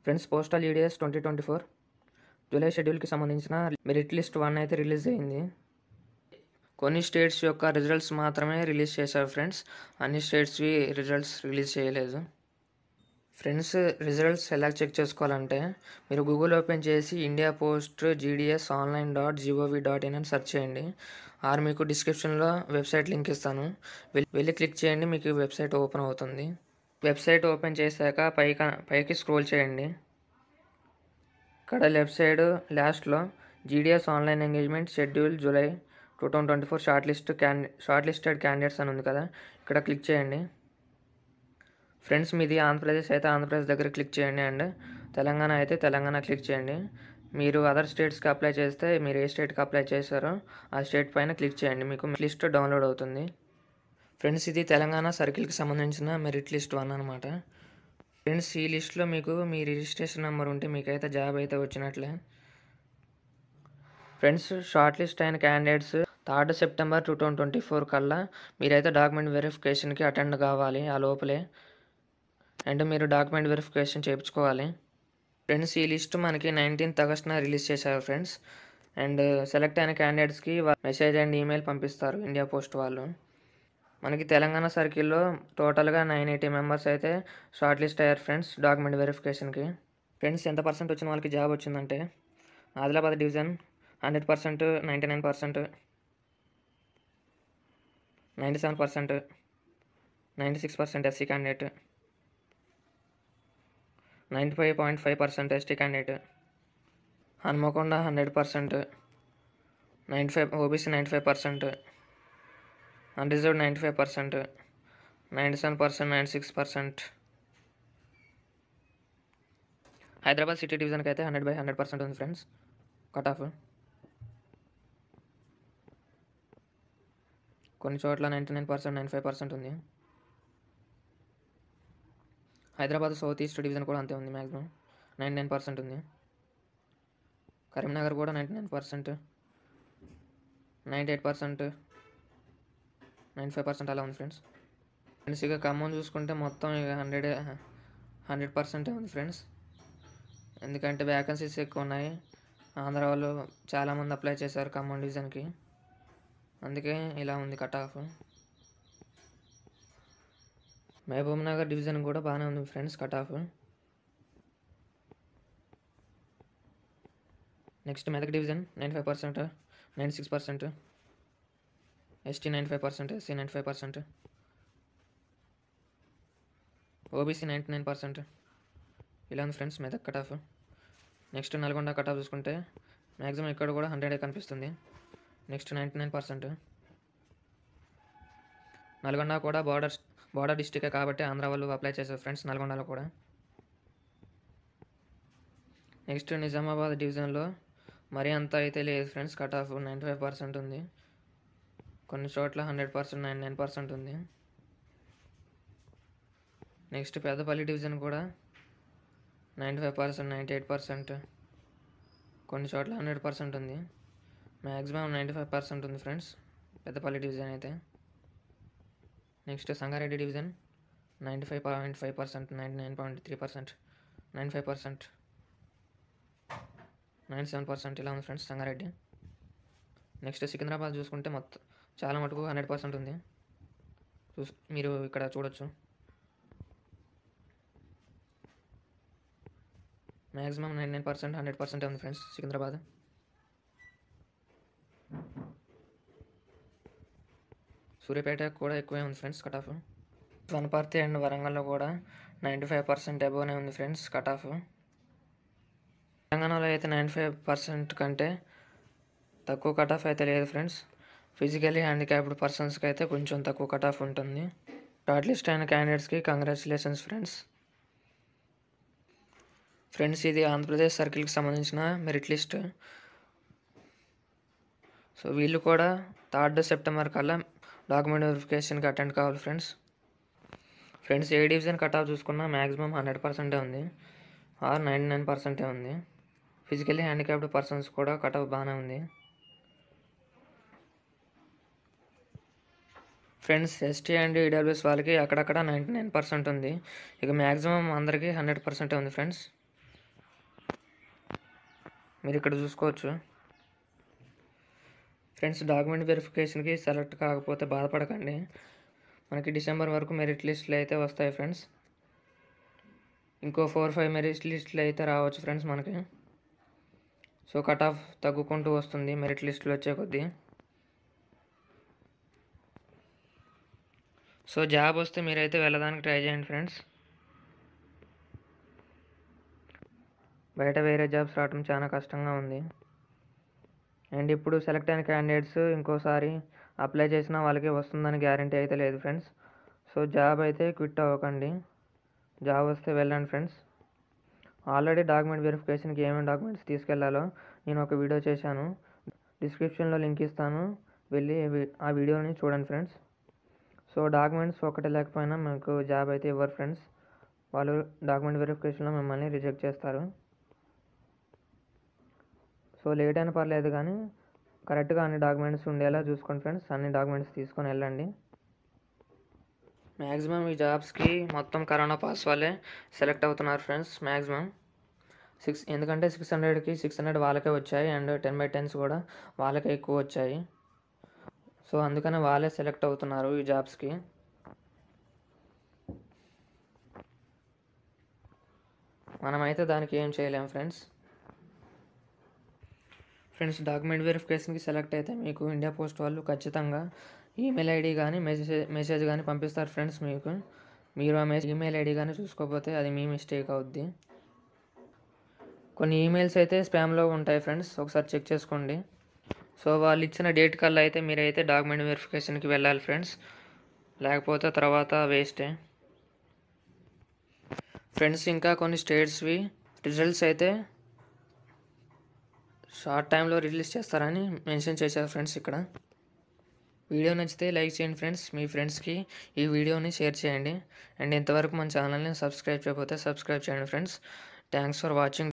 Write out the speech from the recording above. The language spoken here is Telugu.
ఫ్రెండ్స్, పోస్టల్ ఈడిఎస్ 2024 జూలై షెడ్యూల్కి సంబంధించిన మెరిట్ లిస్ట్ 1 అయితే రిలీజ్ అయింది. కొన్ని స్టేట్స్ యొక్క రిజల్ట్స్ మాత్రమే రిలీజ్ చేశారు ఫ్రెండ్స్. అన్ని స్టేట్స్వి రిజల్ట్స్ రిలీజ్ చేయలేదు. ఫ్రెండ్స్, రిజల్ట్స్ ఎలా చెక్ చేసుకోవాలంటే మీరు గూగుల్ ఓపెన్ చేసి ఇండియా పోస్ట్ జీడిఎస్ online.gov.in అని సెర్చ్ చేయండి. ఆర్ మీకు డిస్క్రిప్షన్లో వెబ్సైట్ లింక్ ఇస్తాను. వెళ్ళి క్లిక్ చేయండి, మీకు వెబ్సైట్ ఓపెన్ అవుతుంది. వెబ్సైట్ ఓపెన్ చేశాక పైకి స్క్రోల్ చేయండి. ఇక్కడ లెఫ్ట్ సైడ్ లాస్ట్లో GDS online engagement schedule July 2024 short listed candidates అని ఉంది కదా, ఇక్కడ క్లిక్ చేయండి. ఫ్రెండ్స్, మీది ఆంధ్రప్రదేశ్ అయితే ఆంధ్రప్రదేశ్ దగ్గర క్లిక్ చేయండి, అండ్ తెలంగాణ అయితే తెలంగాణ క్లిక్ చేయండి. మీరు అదర్ స్టేట్స్కి అప్లై చేస్తే మీరు ఏ స్టేట్కి అప్లై చేశారో ఆ స్టేట్ పైన క్లిక్ చేయండి, మీకు లిస్ట్ డౌన్లోడ్ అవుతుంది. ఫ్రెండ్స్, ఇది తెలంగాణ సర్కిల్కి సంబంధించిన మెరిట్ లిస్ట్ 1 అనమాట. ఫ్రెండ్స్, ఈ లిస్ట్లో మీకు మీ రిజిస్ట్రేషన్ నెంబర్ ఉంటే మీకైతే జాబ్ అయితే వచ్చినట్లే. ఫ్రెండ్స్, షార్ట్ లిస్ట్ అయిన క్యాండిడేట్స్ 3 సెప్టెంబర్ 2024 కల్లా మీరైతే డాక్యుమెంట్ వెరిఫికేషన్కి అటెండ్ కావాలి ఆ లోపలే. అండ్ మీరు డాక్యుమెంట్ వెరిఫికేషన్ చేయించుకోవాలి. ఫ్రెండ్స్, ఈ లిస్ట్ మనకి 19th ఆగస్ట్న రిలీజ్ చేశారు ఫ్రెండ్స్. అండ్ సెలెక్ట్ అయిన క్యాండిడేట్స్కి మెసేజ్ అండ్ ఈమెయిల్ పంపిస్తారు ఇండియా పోస్ట్ వాళ్ళు. మనకి తెలంగాణ సర్కిల్లో టోటల్గా 980 మెంబర్స్ అయితే షార్ట్ లిస్ట్ అయ్యారు ఫ్రెండ్స్ డాక్యుమెంట్ వెరిఫికేషన్కి. ఫ్రెండ్స్, ఎంత పర్సెంట్ వచ్చిన వాళ్ళకి జాబ్ వచ్చిందంటే Adilabad division 100%, 99%, 97%, 96% SC candidate, 95.5% ST candidate, Hanamkonda 100%, 95 OBC 95%, unreserved 95%, 97%, 96%. Hyderabad city డివిజన్కి అయితే 100/100% ఉంది ఫ్రెండ్స్ కట్ ఆఫ్. కొన్ని చోట్ల 99%, 95% ఉంది. హైదరాబాద్ సౌత్ ఈస్ట్ డివిజన్ కూడా అంతే ఉంది, మ్యాక్సిమం 99% ఉంది. కరీంనగర్ కూడా 99%, 98%, 95% అలా ఉంది ఫ్రెండ్స్. ఇక ఖమ్మం చూసుకుంటే మొత్తం ఇక 100% ఉంది ఫ్రెండ్స్. ఎందుకంటే వ్యాకెన్సీస్ ఎక్కువ ఉన్నాయి. ఆంధ్ర వాళ్ళు చాలామంది అప్లై చేశారు ఖమ్మం డివిజన్కి, అందుకే ఇలా ఉంది cut off. Mahbubnagar division కూడా బాగానే ఉంది friends cut off. Next Medak division 95%, 96%, ST 95%, SC 95%, OBC 99%. ఇలా ఉంది friends Medak cut off. Next Nalgonda cut off చూసుకుంటే మ్యాక్సిమం ఇక్కడ కూడా 100 కనిపిస్తుంది. నెక్స్ట్ 99%. నల్గొండ కూడా బార్డర్ డిస్టికే కాబట్టి ఆంధ్ర వాళ్ళు అప్లై చేశారు ఫ్రెండ్స్ నల్గొండలో కూడా. నెక్స్ట్ నిజామాబాద్ డివిజన్లో మరీ అంత అయితే లేదు ఫ్రెండ్స్, కట్ ఆఫ్ 95% ఉంది. కొన్ని చోట్ల 100%, 99% ఉంది. నెక్స్ట్ పెద్దపల్లి డివిజన్ కూడా 95%, 98%, కొన్ని చోట్ల 100% ఉంది. మ్యాక్సిమం 95% ఉంది ఫ్రెండ్స్ పెద్దపల్లి డివిజన్ అయితే. నెక్స్ట్ సంగారెడ్డి డివిజన్ 95.5%, 99.3%, 95%, 97% ఇలా ఉంది ఫ్రెండ్స్ సంగారెడ్డి. నెక్స్ట్ సికింద్రాబాద్ చూసుకుంటే మొత్తం చాలా మటుకు 100% ఉంది. మీరు ఇక్కడ చూడొచ్చు, మ్యాక్సిమం 99%, 100% ఉంది ఫ్రెండ్స్ సికింద్రాబాద్. సూర్యాపేట కూడా ఎక్కువే ఉంది friends cut of. Wanaparthy and వరంగల్లో కూడా 95% అబోవ్నే ఉంది ఫ్రెండ్స్ కట్ ఆఫ్. తెలంగాణలో అయితే 95% కంటే తక్కువ కట్ ఆఫ్ అయితే లేదు ఫ్రెండ్స్. ఫిజికల్లీ హ్యాండిక్యాప్డ్ పర్సన్స్కి అయితే కొంచెం తక్కువ కట్ ఆఫ్ ఉంటుంది. షార్ట్ లిస్ట్ అయిన క్యాండిడేట్స్కి కంగ్రాచులేషన్స్ ఫ్రెండ్స్. ఫ్రెండ్స్, ఇది ఆంధ్రప్రదేశ్ సర్కిల్కి సంబంధించిన మెరిట్ లిస్ట్. సో వీళ్ళు కూడా 3 సెప్టెంబర్ కల్లా డాక్యుమెంట్ వెరిఫికేషన్కి అటెండ్ కావాలి ఫ్రెండ్స్. ఏ డివిజన్ కట్ ఆఫ్ చూసుకున్నా మ్యాక్సిమం 100% ఉంది, ఆర్ 99% ఉంది. ఫిజికల్లీ హ్యాండిక్యాప్డ్ పర్సన్స్ కూడా కట్ ఆఫ్ బాగానే ఉంది ఫ్రెండ్స్. ఎస్టీ అండ్ ఈడబ్ల్యూఎస్ వాళ్ళకి అక్కడక్కడ 99% ఉంది. ఇక మ్యాక్సిమం అందరికీ 100% ఉంది ఫ్రెండ్స్. మీరు ఇక్కడ చూసుకోవచ్చు ఫ్రెండ్స్. డాక్యుమెంట్ వెరిఫికేషన్కి సెలెక్ట్ కాకపోతే బాధపడకండి, మనకి డిసెంబర్ వరకు మెరిట్ లిస్టులు అయితే వస్తాయి ఫ్రెండ్స్. ఇంకో 4-5 మెరిట్ లిస్టులు అయితే రావచ్చు ఫ్రెండ్స్ మనకి. సో కట్ ఆఫ్ తగ్గుకుంటూ వస్తుంది మెరిట్ లిస్టులు వచ్చే కొద్దీ. సో జాబ్ వస్తే మీరైతే వెళ్ళడానికి ట్రై చేయండి ఫ్రెండ్స్. బయట వేరే జాబ్స్ రావడం చాలా కష్టంగా ఉంది. అండ్ ఇప్పుడు సెలెక్ట్ అయిన క్యాండిడేట్స్ ఇంకోసారి అప్లై చేసినా వాళ్ళకి వస్తుందని గ్యారంటీ అయితే లేదు ఫ్రెండ్స్. సో జాబ్ అయితే క్విట్ అవ్వకండి, జాబ్ వస్తే వెళ్ళండి ఫ్రెండ్స్. ఆల్రెడీ డాక్యుమెంట్ వెరిఫికేషన్కి ఏమేమి డాక్యుమెంట్స్ తీసుకెళ్లాలో నేను ఒక వీడియో చేశాను, డిస్క్రిప్షన్లో లింక్ ఇస్తాను, వెళ్ళి ఆ వీడియోని చూడండి ఫ్రెండ్స్. సో డాక్యుమెంట్స్ ఒకటి లేకపోయినా మీకు జాబ్ అయితే ఇవ్వరు ఫ్రెండ్స్, వాళ్ళు డాక్యుమెంట్ వెరిఫికేషన్లో మిమ్మల్ని రిజెక్ట్ చేస్తారు. సో లేట్ అయినా పర్లేదు కానీ కరెక్ట్గా అన్ని డాక్యుమెంట్స్ ఉండేలా చూసుకోండి ఫ్రెండ్స్. అన్ని డాక్యుమెంట్స్ తీసుకొని వెళ్ళండి. మ్యాక్సిమం ఈ జాబ్స్కి మొత్తం కరోనా పాస్ వాళ్ళే సెలెక్ట్ అవుతున్నారు ఫ్రెండ్స్ మ్యాక్సిమం. ఎందుకంటే 600కి 600 వాళ్ళకే వచ్చాయి, అండ్ 10/10s కూడా వాళ్ళకే ఎక్కువ వచ్చాయి. సో అందుకనే వాళ్ళే సెలెక్ట్ అవుతున్నారు ఈ జాబ్స్కి. మనమైతే దానికి ఏం చేయలేం ఫ్రెండ్స్. డాక్యుమెంట్ వెరిఫికేషన్కి సెలెక్ట్ అయితే మీకు ఇండియా పోస్ట్ వాళ్ళు ఖచ్చితంగా ఈమెయిల్ ఐడి కానీ మెసేజ్ కానీ పంపిస్తారు ఫ్రెండ్స్ మీకు. మీరు ఆ ఈమెయిల్ ఐడి కానీ చూసుకోకపోతే అది మీ మిస్టేక్ అవుద్ది. కొన్ని ఈమెయిల్స్ అయితే స్పామ్లో ఉంటాయి ఫ్రెండ్స్, ఒకసారి చెక్ చేసుకోండి. సో వాళ్ళు ఇచ్చిన డేట్ కల్లా అయితే మీరైతే డాక్యుమెంట్ వెరిఫికేషన్కి వెళ్ళాలి ఫ్రెండ్స్, లేకపోతే తర్వాత వేస్టే ఫ్రెండ్స్. ఇంకా కొన్ని స్టేట్స్వి రిజల్ట్స్ అయితే షార్ట్ టైంలో రిలీజ్ చేస్తారని మెన్షన్ చేశారు ఫ్రెండ్స్ ఇక్కడ. వీడియో నచ్చితే లైక్ చేయండి ఫ్రెండ్స్, మీ ఫ్రెండ్స్కి ఈ వీడియోని షేర్ చేయండి. అండ్ ఇంతవరకు మన ఛానల్ని సబ్స్క్రైబ్ చేయకపోతే సబ్స్క్రైబ్ చేయండి ఫ్రెండ్స్. Thanks for watching.